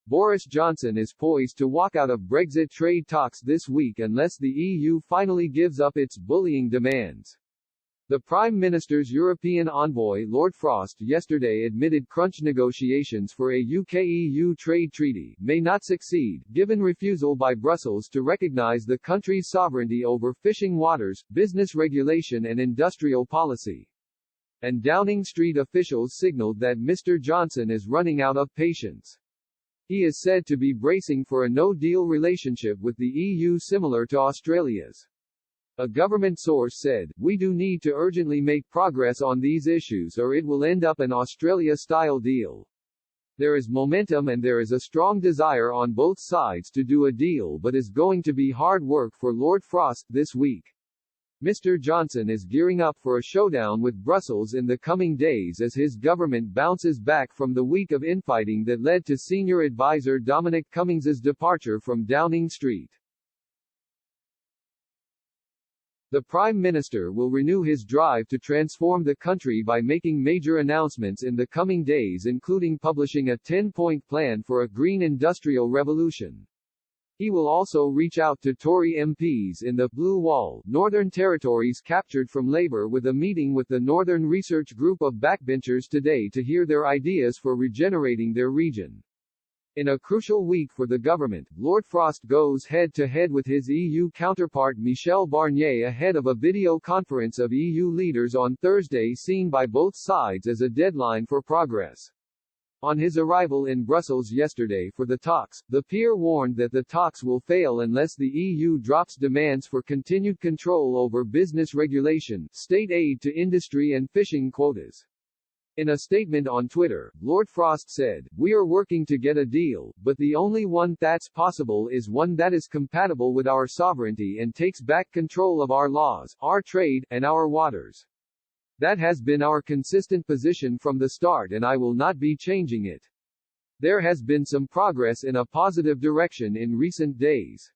Boris Johnson is poised to walk out of Brexit trade talks this week unless the EU finally gives up its bullying demands. The Prime Minister's European envoy Lord Frost yesterday admitted crunch negotiations for a UK-EU trade treaty may not succeed, given refusal by Brussels to recognise the country's sovereignty over fishing waters, business regulation and industrial policy. And Downing Street officials signalled that Mr. Johnson is running out of patience. He is said to be bracing for a no-deal relationship with the EU similar to Australia's. A government source said, "We do need to urgently make progress on these issues or it will end up an Australia-style deal. There is momentum and there is a strong desire on both sides to do a deal, but is going to be hard work for Lord Frost this week." Mr. Johnson is gearing up for a showdown with Brussels in the coming days as his government bounces back from the week of infighting that led to senior advisor Dominic Cummings's departure from Downing Street. The Prime Minister will renew his drive to transform the country by making major announcements in the coming days, including publishing a 10-point plan for a green industrial revolution. He will also reach out to Tory MPs in the Blue Wall, Northern Territories captured from Labour, with a meeting with the Northern Research Group of backbenchers today to hear their ideas for regenerating their region. In a crucial week for the government, Lord Frost goes head-to-head with his EU counterpart Michel Barnier ahead of a video conference of EU leaders on Thursday seen by both sides as a deadline for progress. On his arrival in Brussels yesterday for the talks, the peer warned that the talks will fail unless the EU drops demands for continued control over business regulation, state aid to industry and fishing quotas. In a statement on Twitter, Lord Frost said, "We are working to get a deal, but the only one that's possible is one that is compatible with our sovereignty and takes back control of our laws, our trade, and our waters. That has been our consistent position from the start and I will not be changing it. There has been some progress in a positive direction in recent days.